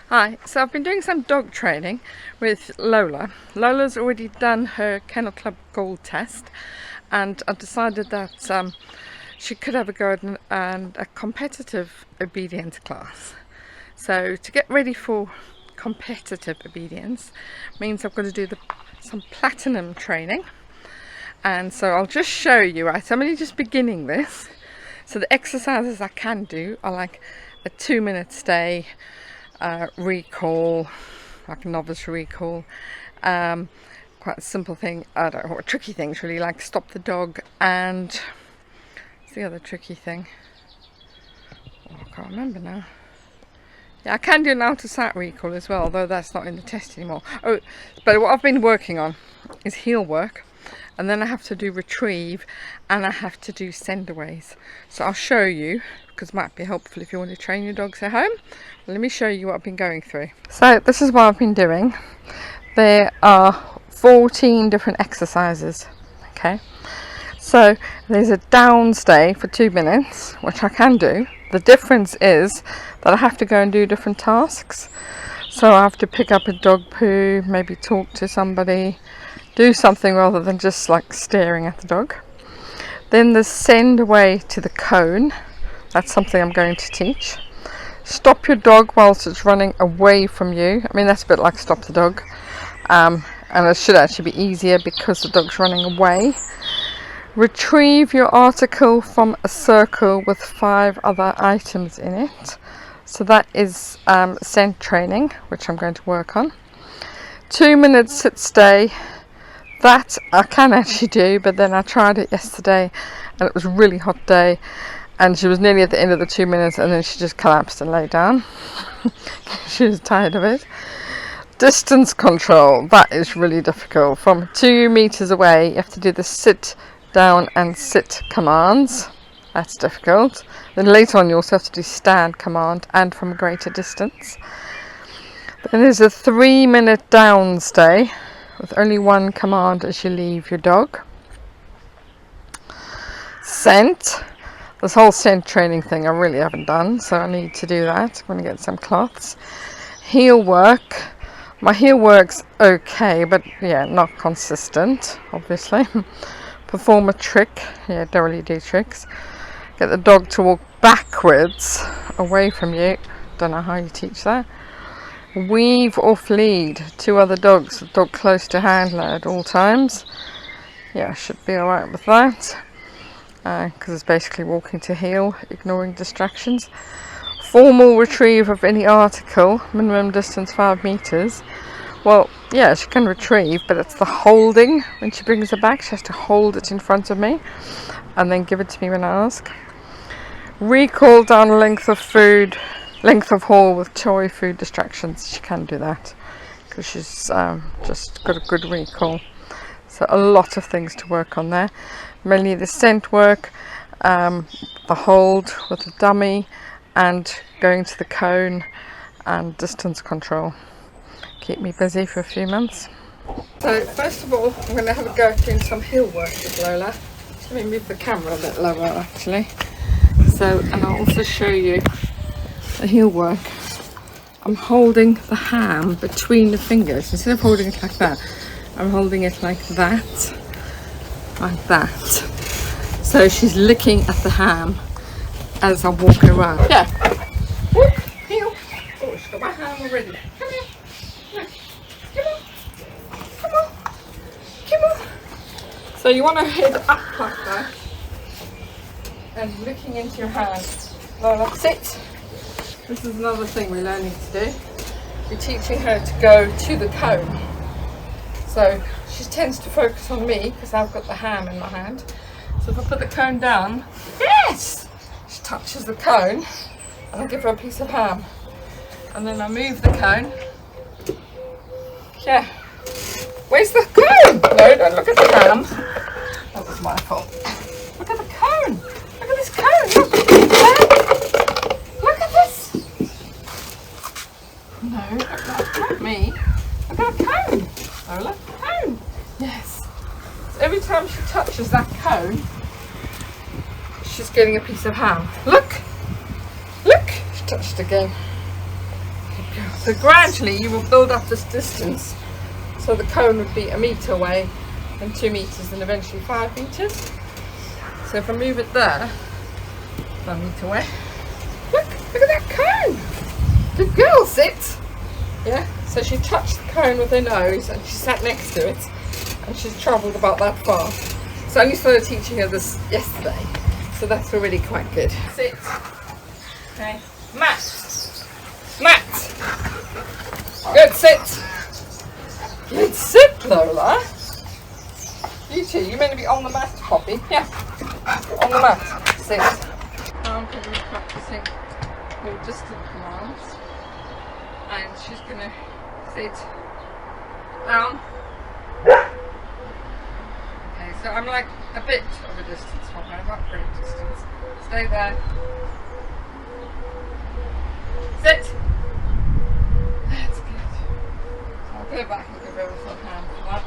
Hi, so I've been doing some dog training with Lola. Lola's already done her Kennel Club Gold test, and I decided that she could have a go at a competitive obedience class. So to get ready for competitive obedience means I've got to do some platinum training, and so I'll just show you. Right, so I'm only just beginning this, so the exercises I can do are like a 2-minute stay, recall, like a novice recall, quite a simple thing, I don't know what tricky things really, like stop the dog, and what's the other tricky thing? Oh, I can't remember now. Yeah, I can do an out of sight recall as well, though that's not in the test anymore. Oh, but what I've been working on is heel work, and then I have to do retrieve, and I have to do sendaways. So I'll show you, because it might be helpful if you want to train your dogs at home. Let me show you what I've been going through. So this is what I've been doing. There are 14 different exercises. Okay, so there's a down stay for 2 minutes, which I can do. The difference is that I have to go and do different tasks. So I have to pick up a dog poo, maybe talk to somebody, do something rather than just like staring at the dog. Then the send away to the cone. That's something I'm going to teach. Stop your dog whilst it's running away from you. I mean, that's a bit like stop the dog. And it should actually be easier because the dog's running away. Retrieve your article from a circle with 5 other items in it. So that is scent training, which I'm going to work on. 2 minutes sit stay. That I can actually do, but then I tried it yesterday and it was a really hot day. And she was nearly at the end of the 2 minutes, and then she just collapsed and lay down. She was tired of it. Distance control, that is really difficult. From 2 meters away, you have to do the sit down and sit commands. That's difficult. Then later on, you also have to do stand command and from a greater distance. Then there's a 3-minute down stay with only 1 command as you leave your dog. Scent. This whole scent training thing I really haven't done, so I need to do that. I'm going to get some cloths. Heel work. My heel work's okay, but yeah, not consistent, obviously. Perform a trick. Yeah, don't really do tricks. Get the dog to walk backwards away from you. Don't know how you teach that. Weave off lead 2 other dogs, the dog close to handler at all times. Yeah, should be alright with that. Because it's basically walking to heel, ignoring distractions. Formal retrieve of any article, minimum distance 5 meters. Well, yeah, she can retrieve, but it's the holding. When she brings it back, she has to hold it in front of me and then give it to me when I ask. Recall down length of haul with toy food distractions. She can do that because she's just got a good recall. So a lot of things to work on there. Mainly the scent work, the hold with the dummy, and going to the cone, and distance control. Keep me busy for a few months. So first of all, I'm going to have a go at doing some heel work with Lola. Let me move the camera a bit lower actually. So, and I'll also show you the heel work. I'm holding the ham between the fingers. Instead of holding it like that, I'm holding it like that. Like that. So she's licking at the ham as I walk around. Yeah. Walk, heel. Oh, she's got my ham already. Come here. Come on. Come on. Come on. So you want to head up like that and looking into your hands. Lola, sit. This is another thing we're learning to do. We're teaching her to go to the cone. So she tends to focus on me because I've got the ham in my hand. So if I put the cone down, yes! She touches the cone and I give her a piece of ham. And then I move the cone. Yeah. Where's the cone? No, don't look at the ham. That was my fault. Look at the cone. Look at this cone. Look at this. No, not me. Look at the cone. Lola, cone. Yes. So every time she touches that cone, she's getting a piece of ham. Look. Look. She touched again. Good girl. So gradually you will build up this distance. So the cone would be 1 metre away, and 2 metres, and eventually 5 metres. So if I move it there, 1 metre away. Look at that cone! The girl sits! Yeah, so she touched the cone with her nose and she sat next to it, and she's travelled about that far. So I only started teaching her this yesterday, so that's already quite good. Sit. Okay. Mat. Mat. Good, sit. Good, sit, Lola. You two, you're meant to be on the mat, Poppy. Yeah. On the mat. Sit. Now I'm going to be practicing more distant commands. And she's going to sit down. Okay, so I'm like a bit of a distance from her, not great distance. Stay there. Sit. That's good. So I'll go back and give her a little hand for that.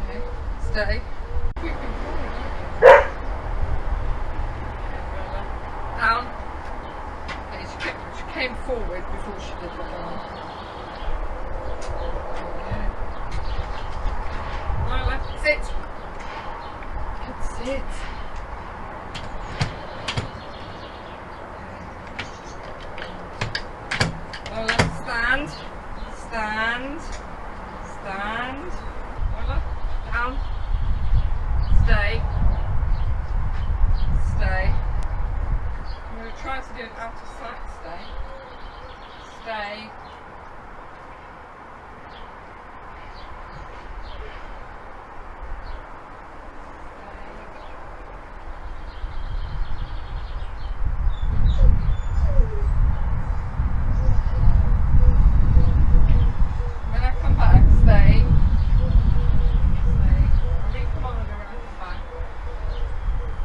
Okay, stay. Down. Okay, she came forward before she did the down. Okay. Lola, sit. Good, sit. Lola, stand. Stand. Stand. Lola, down. Stay. Stay. I'm going to try to do an out of sight stay. Stay. When I come back, stay. Stay. I recommand her when I come back.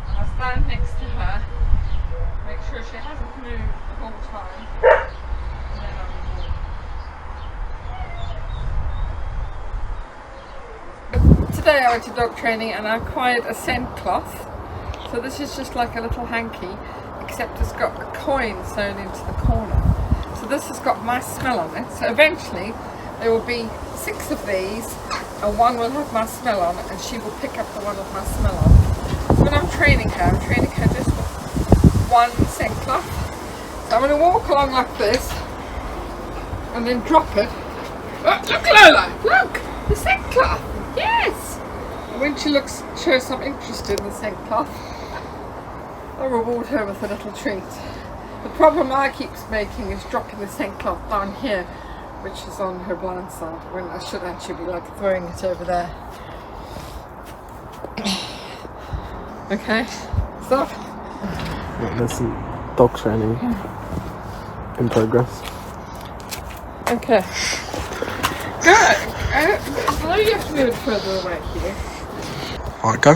And I stand next to her. Make sure she hasn't moved the whole time. And then I will walk. Today I went to dog training and I acquired a scent cloth. So this is just like a little hanky, except it's got a coin sewn into the corner. So this has got my smell on it. So eventually there will be 6 of these, and 1 will have my smell on it, and she will pick up the one with my smell on. So when I'm training her just with 1 scent cloth. So I'm going to walk along like this, and then drop it. Oh, look, Lola! Look! The scent cloth! Yes! And when she shows some interest in the scent cloth, I reward her with a little treat. The problem I keep making is dropping the scent cloth down here, which is on her blind side, when I should actually be like throwing it over there. Okay, stop. Yeah, there's some dog training in progress. Okay. Good. I know you have to move further away here. Alright, go.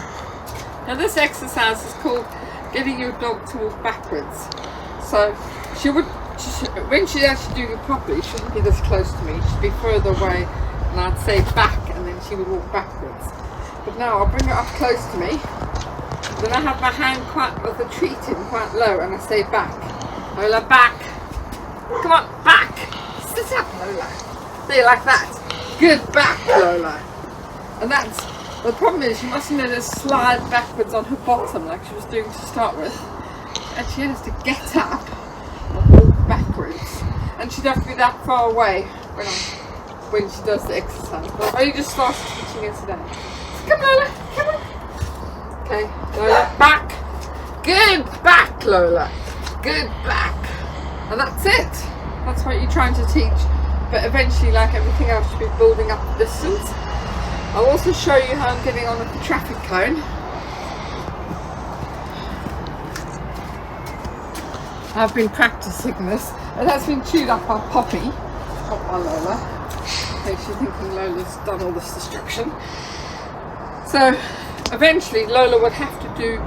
Now this exercise is called getting your dog to walk backwards. So when she's actually doing it properly, she shouldn't be this close to me. She'd be further away, and I'd say back, and then she would walk backwards. But now I'll bring her up close to me. Then I have my hand quite with the treat in quite low, and I say back. Lola, back. Come on, back. Sit up, Lola. There, like that. Good, back, Lola. And that's the problem is you mustn't let her slide backwards on her bottom like she was doing to start with. And she has to get up and walk backwards. And she'd have to be that far away when she does the exercise. But I've only just started teaching her today. So come, Lola, come on. Okay, Lola, back. Good back, Lola. Good back. And that's it. That's what you're trying to teach. But eventually, like everything else, you'll be building up the distance. I'll also show you how I'm getting on with the traffic cone. I've been practicing this. It has been chewed up by Poppy, not by Lola. Okay, she's thinking Lola's done all this destruction. So eventually Lola would have to do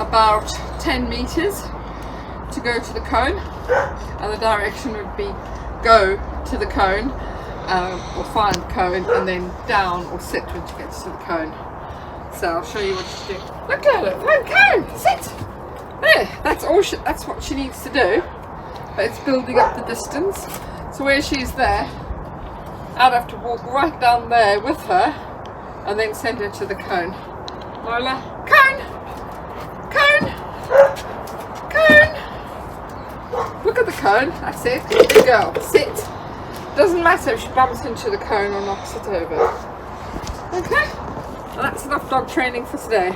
about 10 meters to go to the cone, and the direction would be go to the cone, or find the cone, and then down or sit when she gets to the cone. So I'll show you what to do. Look, Lola, find cone, sit. There, that's all. That's what she needs to do. but it's building up the distance. So where she's there, I'd have to walk right down there with her and then send her to the cone. Lola, cone! Cone! Cone! Look at the cone, that's it. Good girl, sit. Doesn't matter if she bumps into the cone or knocks it over. Okay? Well, that's enough dog training for today.